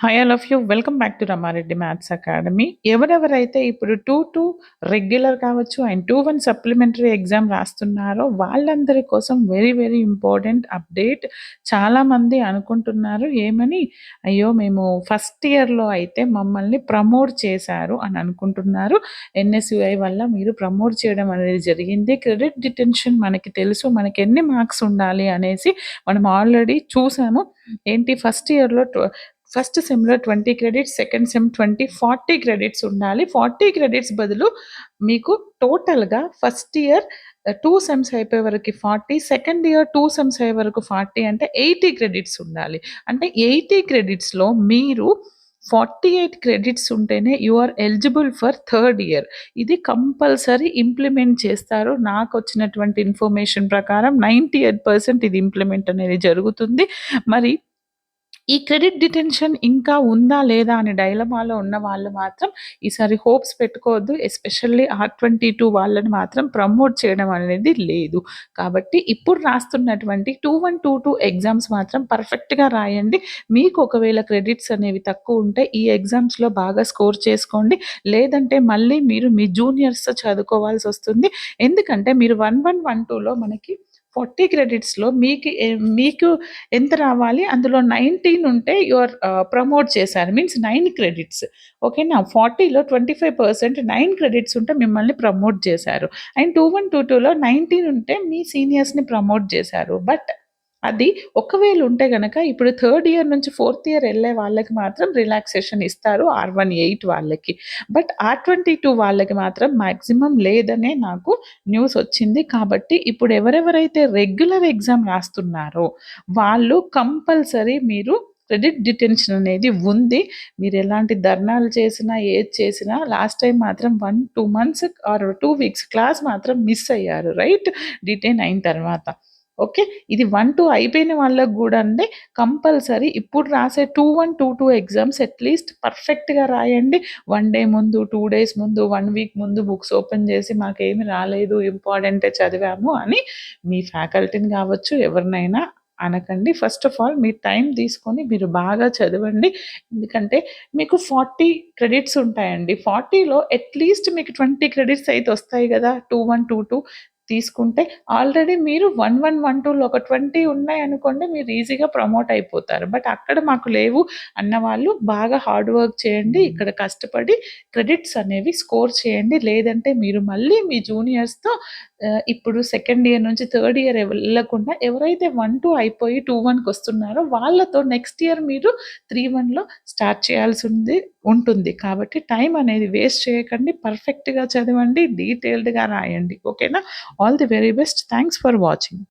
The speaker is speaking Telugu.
Hi all of you. Welcome back to Rama Reddy maths academy. ఎవరెవరైతే ఇప్పుడు 2 రెగ్యులర్ కావచ్చు అండ్ 2 సప్లిమెంటరీ ఎగ్జామ్ రాస్తున్నారో వాళ్ళందరి కోసం వెరీ వెరీ ఇంపార్టెంట్ అప్డేట్. చాలామంది అనుకుంటున్నారు ఏమని, అయ్యో మేము ఫస్ట్ ఇయర్లో అయితే మమ్మల్ని ప్రమోట్ చేశారు అని అనుకుంటున్నారు. ఎన్ఎస్యుఐ వల్ల మీరు ప్రమోట్ చేయడం అనేది జరిగింది. క్రెడిట్ డిటెన్షన్ మనకి తెలుసు, మనకి ఎన్ని మార్క్స్ ఉండాలి అనేసి మనం ఆల్రెడీ చూసాము. ఏంటి ఫస్ట్ ఇయర్లో ఫస్ట్ సెమ్‌లో 20 క్రెడిట్స్, సెకండ్ సెమ్ 20, 40 క్రెడిట్స్ ఉండాలి. 40 క్రెడిట్స్ బదులు మీకు టోటల్‌గా ఫస్ట్ ఇయర్ 2 సెమ్స్ అయిపోయే వరకి 40, సెకండ్ ఇయర్ 2 సెమ్స్ అయ్యే వరకు 40 అంటే 80 క్రెడిట్స్ ఉండాలి. అంటే 80 క్రెడిట్స్‌లో మీరు 48 క్రెడిట్స్ ఉంటేనే you are eligible for third year. ఇది కంపల్సరీ ఇంప్లిమెంట్ చేస్తారు. నాకొచ్చినటువంటి ఇన్ఫర్మేషన్ ప్రకారం 98% ఇది ఇంప్లిమెంట్ అనేది జరుగుతుంది. మరి ఈ క్రెడిట్ డిటెన్షన్ ఇంకా ఉందా లేదా అనే డైలమాలో ఉన్న వాళ్ళు మాత్రం ఈసారి హోప్స్ పెట్టుకోవద్దు. ఎస్పెషల్లీ R22 వాళ్ళని మాత్రం ప్రమోట్ చేయడం అనేది లేదు. కాబట్టి ఇప్పుడు రాస్తున్నటువంటి 2122 ఎగ్జామ్స్ మాత్రం పర్ఫెక్ట్‌గా రాయండి. మీకు ఒకవేళ క్రెడిట్స్ అనేవి తక్కువ ఉంటే ఈ ఎగ్జామ్స్‌లో బాగా స్కోర్ చేసుకోండి. లేదంటే మళ్ళీ మీరు మీ జూనియర్స్‌తో చదువుకోవాల్సొస్తుంది. ఎందుకంటే మీరు 1112లో మనకి 40 క్రెడిట్స్‌లో మీకు ఎంత రావాలి? అందులో 19 ఉంటే యూ ఆర్ ప్రమోట్ చేశారు. Means 9 credits. ఓకేనా? 40లో 25% 9 క్రెడిట్స్ ఉంటే మిమ్మల్ని ప్రమోట్ చేశారు. అండ్ 2122లో 19 ఉంటే మీ సీనియర్స్‌ని ప్రమోట్ చేశారు. బట్ అది ఒకవేళ ఉంటే గనక ఇప్పుడు థర్డ్ ఇయర్ నుంచి ఫోర్త్ ఇయర్ ఎళ్ళే వాళ్ళకి మాత్రం రిలాక్సేషన్ ఇస్తారు R18 వాళ్ళకి. బట్ R22 వాళ్ళకి మాత్రం మాక్సిమం లేదనే నాకు న్యూస్ వచ్చింది. కాబట్టి ఇప్పుడు ఎవరెవరైతే రెగ్యులర్ ఎగ్జామ్ రాస్తున్నారో వాళ్ళు కంపల్సరీ మీరు క్రెడిట్ డిటెన్షన్ అనేది ఉంది. మీరు ఎలాంటి ధర్నాలు చేసినా, ఏది చేసినా లాస్ట్ టైమ్ మాత్రం 1, 2 మంత్స్ ఆర్ 2 వీక్స్ క్లాస్ మాత్రం మిస్ అయ్యారు. రైట్? డిటైన్ అయిన తర్వాత. ఓకే. ఇది 1, 2 అయిపోయిన వాళ్ళకి గూడా అండి కంపల్సరీ ఇప్పుడు రాసే 21, 22 ఎగ్జామ్స్ అట్‌లీస్ట్ పర్ఫెక్ట్‌గా రాయండి. 1 డే ముందు, 2 డేస్ ముందు, 1 వీక్ ముందు బుక్స్ ఓపెన్ చేసి మాకేమి రాలేదు, ఇంపార్టెంటే చదివాము అని మీ ఫ్యాకల్టీని కావచ్చు, ఎవరినైనా అనకండి. First of all me time తీసుకొని మీరు బాగా చదవండి. ఎందుకంటే మీకు 40 క్రెడిట్స్ ఉంటాయండి. 40లో అట్‌లీస్ట్ మీకు 20 క్రెడిట్స్ అయితే వస్తాయి గదా! 2122 తీసుకుంటే ఆల్రెడీ మీరు 1112లో ఒక 20 ఉన్నాయనుకోండి మీరు ఈజీగా ప్రమోట్ అయిపోతారు. బట్ అక్కడ మాకు లేవు అన్నవాళ్ళు బాగా హార్డ్ వర్క్ చేయండి. ఇక్కడ కష్టపడి క్రెడిట్స్ అనేవి స్కోర్ చేయండి. లేదంటే మీరు మళ్ళీ మీ జూనియర్స్‌తో ఇప్పుడు సెకండ్ ఇయర్ నుంచి థర్డ్ ఇయర్ వెళ్ళకుండా ఎవరైతే 1, 2 అయిపోయి 2, 1కి వస్తున్నారో వాళ్ళతో నెక్స్ట్ ఇయర్ మీరు 3, 1లో స్టార్ట్ చేయాల్సింది ఉంటుంది. కాబట్టి టైం అనేది వేస్ట్ చేయకండి. పర్ఫెక్ట్‌గా చదవండి. డీటెయిల్డ్‌గా రాయండి. ఓకేనా? All the very best. Thanks for watching.